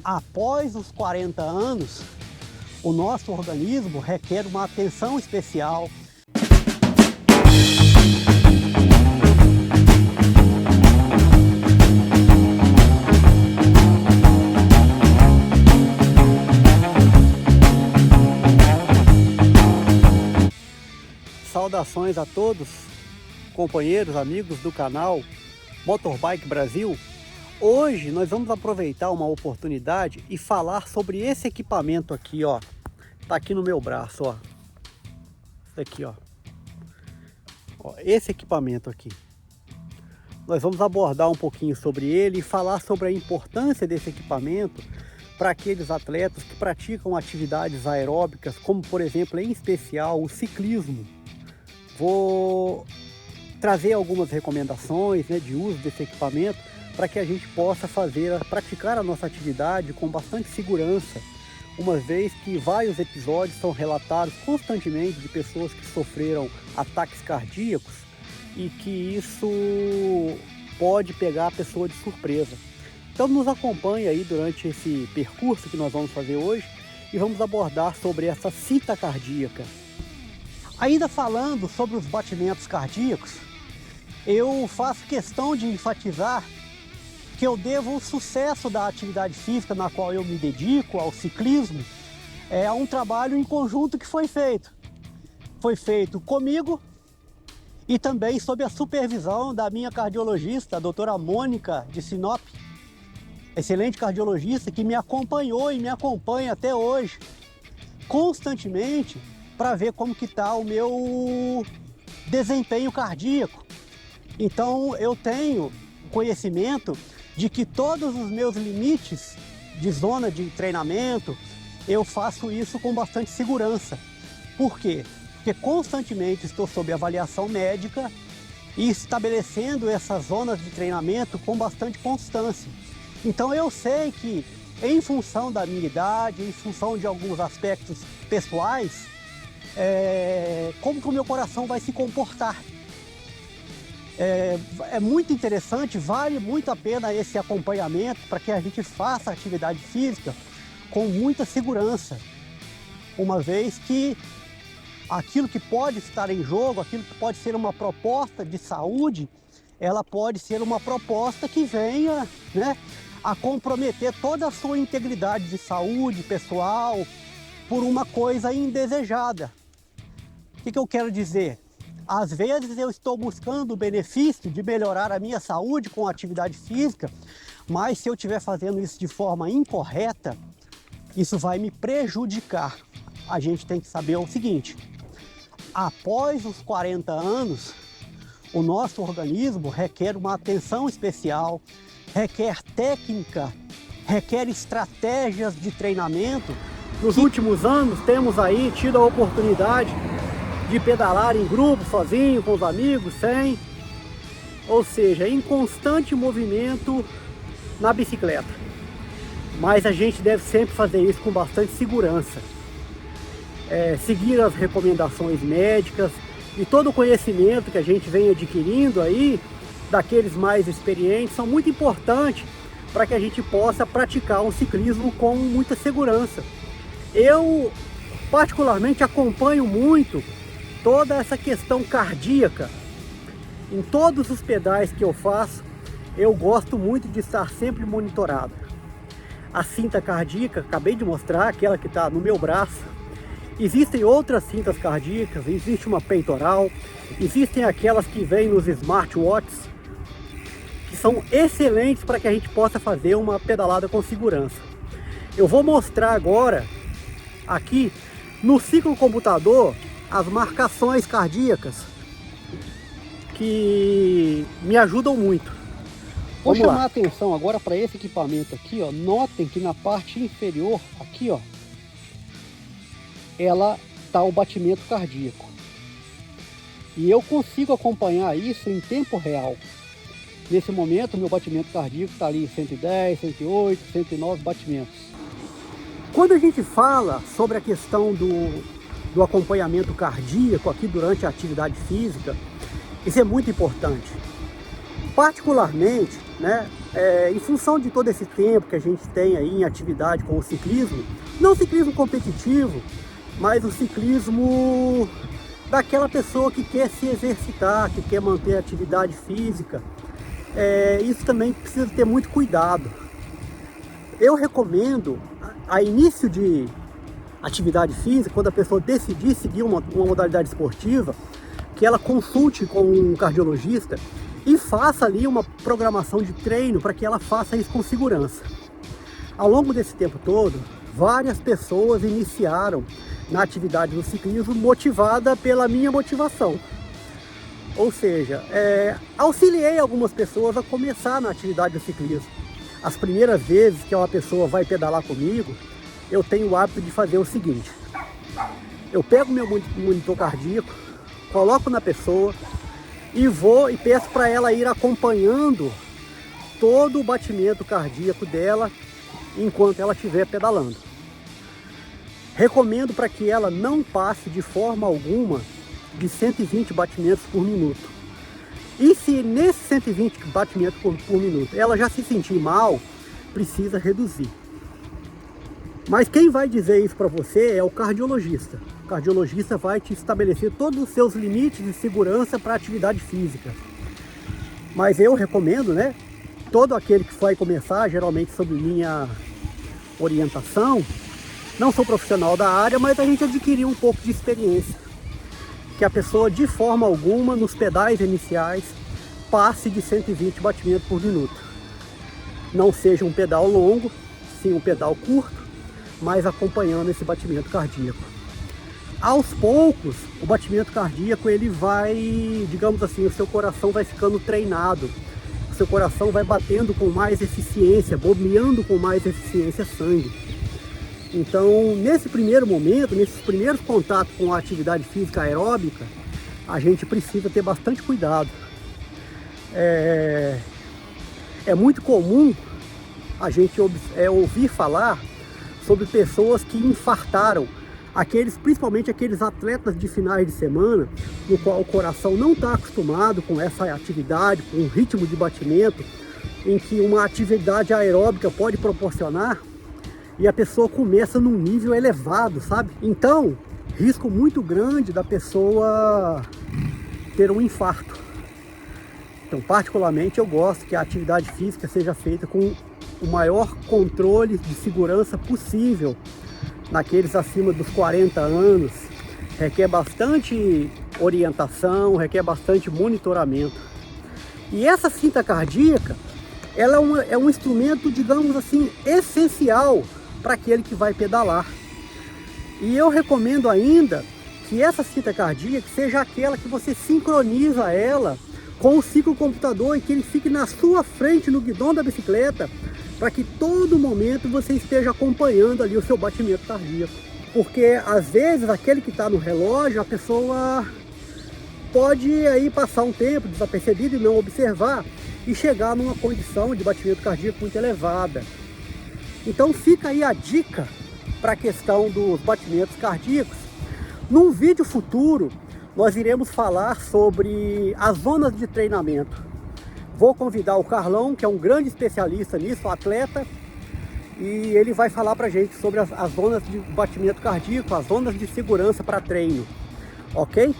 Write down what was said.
Após os 40 anos, o nosso organismo requer uma atenção especial. Saudações a todos, companheiros, amigos do canal Motorbike Brasil. Hoje nós vamos aproveitar uma oportunidade e falar sobre esse equipamento aqui, ó. Tá aqui no meu braço, ó. Isso aqui, ó. Esse equipamento aqui. Nós vamos abordar um pouquinho sobre ele e falar sobre a importância desse equipamento para aqueles atletas que praticam atividades aeróbicas, como por exemplo, em especial, o ciclismo. Vou trazer algumas recomendações, né, de uso desse equipamento para que a gente possa praticar a nossa atividade com bastante segurança, uma vez que vários episódios são relatados constantemente de pessoas que sofreram ataques cardíacos e que isso pode pegar a pessoa de surpresa. Então nos acompanhe aí durante esse percurso que nós vamos fazer hoje e vamos abordar sobre essa cinta cardíaca. Ainda falando sobre os batimentos cardíacos, eu faço questão de enfatizar que eu devo o sucesso da atividade física na qual eu me dedico, ao ciclismo, a um trabalho em conjunto que foi feito. Foi feito comigo e também sob a supervisão da minha cardiologista, a doutora Mônica de Sinop, excelente cardiologista que me acompanhou e me acompanha até hoje, constantemente, para ver como que está o meu desempenho cardíaco. Então eu tenho conhecimento de que todos os meus limites de zona de treinamento, eu faço isso com bastante segurança. Por quê? Porque constantemente estou sob avaliação médica e estabelecendo essas zonas de treinamento com bastante constância. Então eu sei que, em função da minha idade, em função de alguns aspectos pessoais, como que o meu coração vai se comportar. É muito interessante, vale muito a pena esse acompanhamento para que a gente faça atividade física com muita segurança, uma vez que aquilo que pode estar em jogo, aquilo que pode ser uma proposta de saúde, ela pode ser uma proposta que venha, né, a comprometer toda a sua integridade de saúde pessoal por uma coisa indesejada. O que eu quero dizer? Às vezes eu estou buscando o benefício de melhorar a minha saúde com a atividade física, mas se eu estiver fazendo isso de forma incorreta, isso vai me prejudicar. A gente tem que saber o seguinte: após os 40 anos, o nosso organismo requer uma atenção especial, requer técnica, requer estratégias de treinamento. Nos últimos anos temos aí tido a oportunidade de pedalar em grupo, sozinho, com os amigos, sem, ou seja, em constante movimento na bicicleta. Mas a gente deve sempre fazer isso com bastante segurança. Seguir as recomendações médicas e todo o conhecimento que a gente vem adquirindo aí, daqueles mais experientes, são muito importantes para que a gente possa praticar um ciclismo com muita segurança. Eu, particularmente, acompanho muito toda essa questão cardíaca. Em todos os pedais que eu faço, eu gosto muito de estar sempre monitorado. A cinta cardíaca, acabei de mostrar, aquela que está no meu braço. Existem outras cintas cardíacas, existe uma peitoral, existem aquelas que vêm nos smartwatches, que são excelentes para que a gente possa fazer uma pedalada com segurança. Eu vou mostrar agora, aqui, no ciclocomputador, as marcações cardíacas que me ajudam muito. Vou chamar a atenção agora para esse equipamento aqui, ó. Notem que na parte inferior, aqui, ó, ela tá o batimento cardíaco. E eu consigo acompanhar isso em tempo real. Nesse momento, meu batimento cardíaco está ali 110, 108, 109 batimentos. Quando a gente fala sobre a questão do acompanhamento cardíaco aqui durante a atividade física, isso é muito importante. Particularmente, né, Em função de todo esse tempo que a gente tem aí em atividade com o ciclismo, não o ciclismo competitivo, mas o ciclismo daquela pessoa que quer se exercitar, que quer manter a atividade física, isso também precisa ter muito cuidado. Eu recomendo, a início de atividade física, quando a pessoa decidir seguir uma modalidade esportiva, que ela consulte com um cardiologista e faça ali uma programação de treino para que ela faça isso com segurança. Ao longo desse tempo todo, várias pessoas iniciaram na atividade do ciclismo motivada pela minha motivação. Ou seja, auxiliei algumas pessoas a começar na atividade do ciclismo. As primeiras vezes que uma pessoa vai pedalar comigo, eu tenho o hábito de fazer o seguinte: eu pego meu monitor cardíaco, coloco na pessoa e vou e peço para ela ir acompanhando todo o batimento cardíaco dela enquanto ela estiver pedalando. Recomendo para que ela não passe de forma alguma de 120 batimentos por minuto. E se nesses 120 batimentos por minuto ela já se sentir mal, precisa reduzir. Mas quem vai dizer isso para você é o cardiologista. O cardiologista vai te estabelecer todos os seus limites de segurança para a atividade física. Mas eu recomendo, né? Todo aquele que vai começar, geralmente sob minha orientação, não sou profissional da área, mas a gente adquiriu um pouco de experiência. Que a pessoa, de forma alguma, nos pedais iniciais, passe de 120 batimentos por minuto. Não seja um pedal longo, sim um pedal curto, mas acompanhando esse batimento cardíaco. Aos poucos, o batimento cardíaco ele vai, digamos assim, o seu coração vai ficando treinado. O seu coração vai batendo com mais eficiência, bombeando com mais eficiência sangue. Então, nesse primeiro momento, nesses primeiros contatos com a atividade física aeróbica, a gente precisa ter bastante cuidado. É muito comum a gente ouvir falar sobre pessoas que infartaram, principalmente aqueles atletas de finais de semana, no qual o coração não está acostumado com essa atividade, com o ritmo de batimento, em que uma atividade aeróbica pode proporcionar, e a pessoa começa num nível elevado, sabe? Então, risco muito grande da pessoa ter um infarto. Então, particularmente, eu gosto que a atividade física seja feita com o maior controle de segurança possível naqueles acima dos 40 anos. Requer bastante orientação, requer bastante monitoramento. E essa cinta cardíaca, ela é um instrumento, digamos assim, essencial para aquele que vai pedalar. E eu recomendo ainda que essa cinta cardíaca seja aquela que você sincroniza ela com o ciclocomputador e que ele fique na sua frente no guidão da bicicleta, para que todo momento você esteja acompanhando ali o seu batimento cardíaco. Porque às vezes aquele que está no relógio, a pessoa pode aí passar um tempo desapercebido e não observar e chegar numa condição de batimento cardíaco muito elevada. Então fica aí a dica para a questão dos batimentos cardíacos. Num vídeo futuro, nós iremos falar sobre as zonas de treinamento. Vou convidar o Carlão, que é um grande especialista nisso, atleta, e ele vai falar para a gente sobre as zonas de batimento cardíaco, as zonas de segurança para treino, ok?